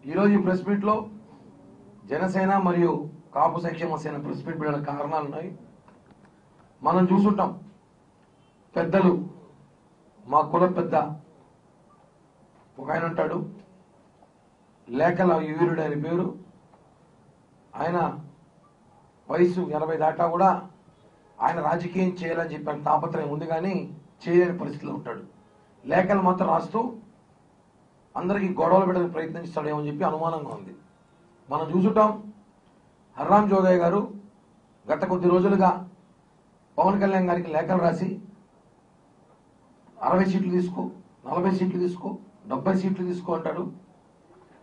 ఈరోజు ఈ ప్రెస్ మీట్లో జనసేన మరియు కాపు సంక్షేమ సేన ప్రెస్ మీట్ పెట్టిన కారణాలు ఉన్నాయి. మనం చూసుంటాం, పెద్దలు మా కుల పెద్ద ఒక ఆయన ఉంటాడు, లేఖల యూరుడు అని పేరు. ఆయన వయసు 80 దాటా కూడా ఆయన రాజకీయం చేయాలని చెప్పిన తాపత్రయం ఉంది, కానీ చేయలేని పరిస్థితిలో ఉంటాడు. లేఖలు మాత్రం రాస్తూ అందరికీ గొడవలు పెట్టడానికి ప్రయత్నిస్తాడేమో అని చెప్పి అనుమానంగా ఉంది. మనం చూసుంటాం, హర్రామ్ జోగయ్య గారు గత కొద్ది రోజులుగా పవన్ కళ్యాణ్ గారికి లేఖలు రాసి 60 సీట్లు తీసుకో, 40 సీట్లు తీసుకో, 70 సీట్లు తీసుకో అంటాడు.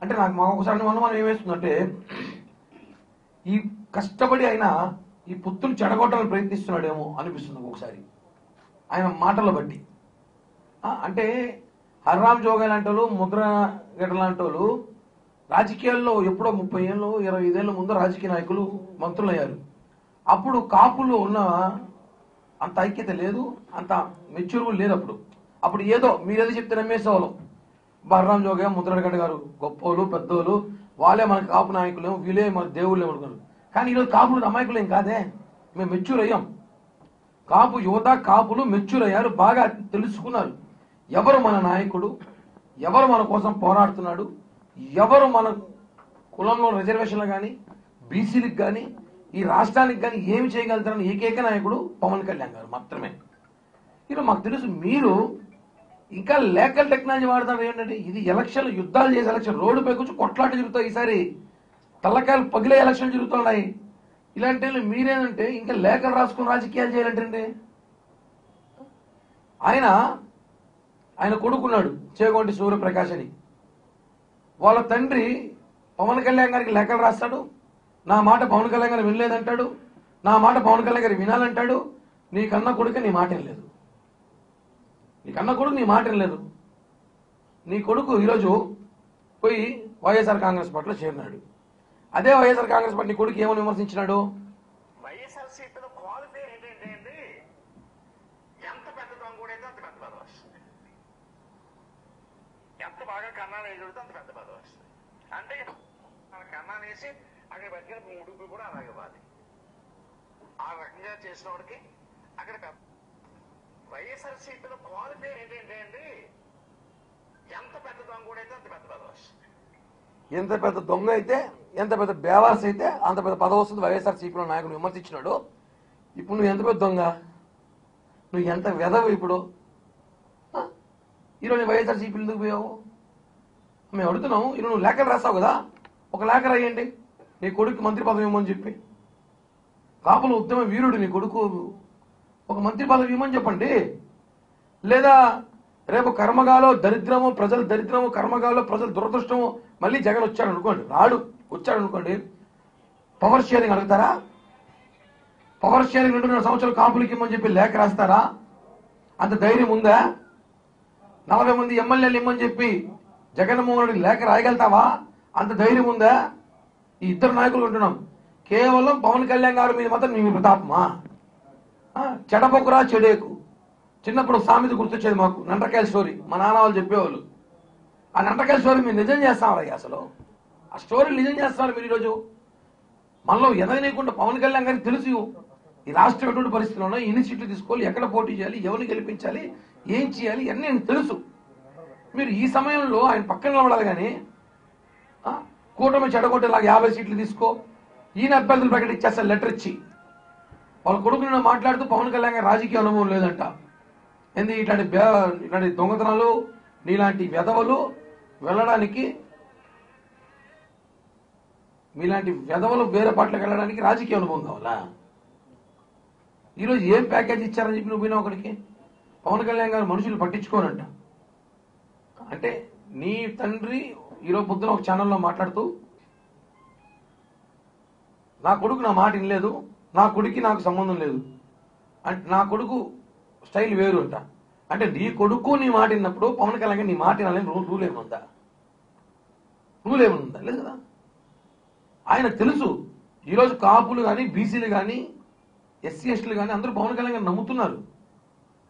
అంటే మాకు ఒకసారి అనుమానం ఏమేస్తుందంటే, ఈ కష్టపడి ఆయన ఈ పుత్తులు చెడగొట్టాలని ప్రయత్నిస్తున్నాడేమో అనిపిస్తుంది ఒకసారి ఆయన మాటలు బట్టి. అంటే హర్రామ్ జోగయ్య లాంటి వాళ్ళు, ముద్రగడ్డ లాంటి వాళ్ళు రాజకీయాల్లో ఎప్పుడో 30 ఏళ్ళు 25 ఏళ్ళ ముందు రాజకీయ నాయకులు మంత్రులు అయ్యారు. అప్పుడు కాపులు ఉన్న అంత ఐక్యత లేదు, అంత మెచ్యూర్ లేదు. అప్పుడు ఏదో మీరేదో చెప్తే నమ్మేసేవాళ్ళం. హర్రామ్ జోగయ్య, ముద్రగడ్డ గారు గొప్పోళ్ళు, పెద్దోళ్ళు, వాళ్ళే మన కాపు నాయకులేమో, వీళ్ళే మన దేవుళ్ళు ఏమనుకున్నారు. కానీ ఈరోజు కాపులు అమాయకులు ఏం కాదే, మేము మెచ్యూర్ అయ్యాం. కాపు యువత, కాపులు మెచ్యూర్ అయ్యారు, బాగా తెలుసుకున్నారు ఎవరు మన నాయకుడు, ఎవరు మన కోసం పోరాడుతున్నాడు, ఎవరు మన కులంలో రిజర్వేషన్లు కానీ బీసీలకు కానీ ఈ రాష్ట్రానికి కానీ ఏమి చేయగలుగుతారని ఏకైక నాయకుడు పవన్ కళ్యాణ్ గారు మాత్రమే. ఈరోజు మాకు తెలుసు మీరు ఇంకా లేకల్ టెక్నాలజీ వాడతారు. ఏంటంటే ఇది ఎలక్షన్, యుద్ధాలు చేసే ఎలక్షన్, రోడ్డుపై కూర్చొని కొట్లాట జరుగుతాయి. ఈసారి తల్లకాయలు పగిలే ఎలక్షన్ జరుగుతున్నాయి. ఇలాంటి మీరేంటంటే ఇంకా లేఖలు రాసుకుని రాజకీయాలు చేయాలంటే. ఆయన కొడుకున్నాడు చేగొంటి సూర్యప్రకాష్ అని, వాళ్ళ తండ్రి పవన్ కళ్యాణ్ గారికి లేఖలు రాస్తాడు. నా మాట పవన్ కళ్యాణ్ గారు వినలేదంటాడు, నా మాట పవన్ కళ్యాణ్ గారు వినాలంటాడు. నీ కన్న కొడుకు నీ మాట వినలేదు, నీ కన్న కొడుకు నీ మాట వినలేదు. నీ కొడుకు ఈరోజు పోయి వైఎస్ఆర్ కాంగ్రెస్ పార్టీలో చేరినాడు. అదే వైఎస్ఆర్ కాంగ్రెస్ పార్టీ కొడుకు ఏమని విమర్శించినాడు? వైఎస్ఆర్సీపీలో క్వాలిఫైర్ ఏంటంటే అండి, ఎంత పెద్ద దొంగ కూడా అయితే అంత పెద్ద పదవి వస్తుంది, ఎంత బాగా కన్నాలు వేయగలిగితే అంత పెద్ద పదవి వస్తుంది. అంటే కన్నాలు వేసి అక్కడ బతికిన ఉడుపు కూడా అలాగే ఇవ్వాలి. ఆ రకంగా చేసిన వాడికి అక్కడ వైఎస్ఆర్సీపీలో క్వాలిఫైర్ ఏంటంటే అండి, ఎంత పెద్ద దొంగ కూడా అయితే అంత పెద్ద పదవి వస్తుంది. ఎంత పెద్ద దొంగ అయితే, ఎంత పెద్ద బేవాస్ అయితే అంత పెద్ద పదవి వస్తుంది. వైఎస్ఆర్సీపీలో నాయకుడు విమర్శించినాడు. ఇప్పుడు నువ్వు ఎంత పెద్ద దొంగ, నువ్వు ఎంత వెదవు. ఇప్పుడు ఈరోజు వైఎస్ఆర్సీపీలు ఎందుకు పోయావు? మేము అడుగుతున్నాము. ఈరోజు నువ్వు లేఖలు రాస్తావు కదా, ఒక లేఖ రాయండి, నీ కొడుకు మంత్రి పదవి ఇవ్వమని చెప్పి. కాపుల ఉద్యమ వీరుడు నీ కొడుకు, ఒక మంత్రి పదవి ఇవ్వమని చెప్పండి. లేదా రేపు కర్మగాలో దరిద్రము, ప్రజలు దరిద్రము, కర్మగాలో ప్రజలు దురదృష్టము, మళ్ళీ జగన్ వచ్చాడు అనుకోండి, వచ్చాడు అనుకోండి, పవర్ షేరింగ్ అడుగుతారా? పవర్ షేరింగ్ 2.5 సంవత్సరాలు కాపులకి ఇమ్మని చెప్పి లేఖ రాస్తారా? అంత ధైర్యం ఉందా? 40 మంది ఎమ్మెల్యేలు ఇమ్మని చెప్పి జగన్మోహన్ రెడ్డి లేఖ రాయగలుగుతావా? అంత ధైర్యం ఉందా? ఈ ఇద్దరు నాయకులు ఉంటున్నాం. కేవలం పవన్ కళ్యాణ్ గారు మీద మాత్రం నీ ప్రతాపమా? చెడపొకురా చెడేకు. చిన్నప్పుడు సామెత గుర్తొచ్చేది మాకు, నంటకాయల స్టోరీ. మా నాన్న వాళ్ళు చెప్పేవాళ్ళు. ఆ నంటకాయల స్టోరీ మీరు నిజం చేస్తామరా? అసలు ఆ స్టోరీ నిజం చేస్తున్నారు మీరు. ఈరోజు మనలో ఎదగనీయకుండా పవన్ కళ్యాణ్ గారికి తెలుసు ఈ రాష్ట్రం ఎటువంటి పరిస్థితుల్లో ఉన్నాయి, ఎన్ని సీట్లు తీసుకోవాలి, ఎక్కడ పోటీ చేయాలి, ఎవరిని గెలిపించాలి, ఏం చేయాలి, అన్నీ ఆయన తెలుసు. మీరు ఈ సమయంలో ఆయన పక్కన నిలబడాలి. కానీ కూటమి చెడగొట్టేలాగా 50 సీట్లు తీసుకో, ఈయన అభ్యర్థులు ప్రకటించేస్తారు లెటర్ ఇచ్చి. వాళ్ళ కొడుకుని మాట్లాడుతూ పవన్ కళ్యాణ్ గారి రాజకీయ అనుభవం లేదంట. ఎందుకు ఇట్లాంటి దొంగతనాలు, నీలాంటి వెధవలు వెళ్ళడానికి, మీలాంటి వెధవలు వేరే పార్టీలకు వెళ్ళడానికి రాజకీయ అనుభవం కావాలా? ఈరోజు ఏం ప్యాకేజ్ ఇచ్చారని చెప్పి నువ్వు పోయినా ఒకడికి. పవన్ కళ్యాణ్ గారు మనుషులు పట్టించుకోనంట. అంటే నీ తండ్రి ఈరోజు పొద్దున ఒక ఛానల్లో మాట్లాడుతూ, నా కొడుకు నా మాట వినలేదు, నా కొడుకు నాకు సంబంధం లేదు అంటే, నా కొడుకు స్టైల్ వేరు అంట. అంటే నీ కొడుకు నీ మాట విన్నప్పుడు పవన్ కళ్యాణ్ నీ మాట వినాలని రూల్ ఏముందా? రూల్ ఏముందా? లేదు కదా. ఆయన తెలుసు ఈరోజు కాపులు కానీ, బీసీలు కానీ, ఎస్సీ ఎస్టీలు కానీ అందరూ పవన్ కళ్యాణ్ గారు నమ్ముతున్నారు.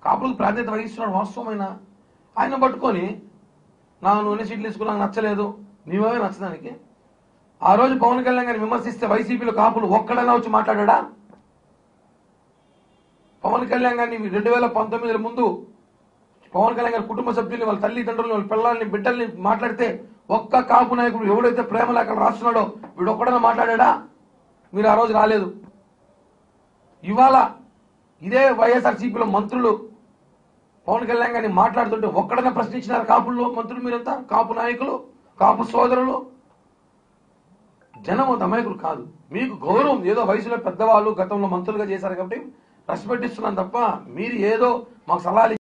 కాపులకు ప్రాధాన్యత వహిస్తున్నాడు వాస్తవమైన. ఆయన పట్టుకొని, నా 100 సీట్లు తీసుకున్నా నచ్చలేదు, నీవే నచ్చదానికి. ఆ రోజు పవన్ కళ్యాణ్ గారిని విమర్శిస్తే వైసీపీలో కాపులు ఒక్కడన్నా వచ్చి మాట్లాడా? పవన్ కళ్యాణ్ గారిని 2019 ముందు పవన్ కళ్యాణ్ గారి కుటుంబ సభ్యుల్ని, వాళ్ళ తల్లిదండ్రులని, వాళ్ళ పిల్లల్ని, బిడ్డల్ని మాట్లాడితే ఒక్క కాపు నాయకుడు ఎవడైతే ప్రేమ లేఖలు రాస్తున్నాడో వీడు ఒక్కడన్నా మాట్లాడా? మీరు ఆ రోజు రాలేదు. ఇవాళ ఇదే వైఎస్ఆర్సీపీలో మంత్రులు పవన్ కళ్యాణ్ గారిని మాట్లాడుతుంటే ఒక్కడన్నా ప్రశ్నించినారు కాపుల్లో మంత్రులు? మీరంతా కాపు నాయకులు, కాపు సోదరులు. జనం అమాయకులు కాదు. మీకు గౌరవం ఏదో వయసులో పెద్దవాళ్ళు గతంలో మంత్రులుగా చేశారు కాబట్టి రెస్పెక్ట్ ఇస్తున్నాను తప్ప మీరు ఏదో మాకు సలహాలు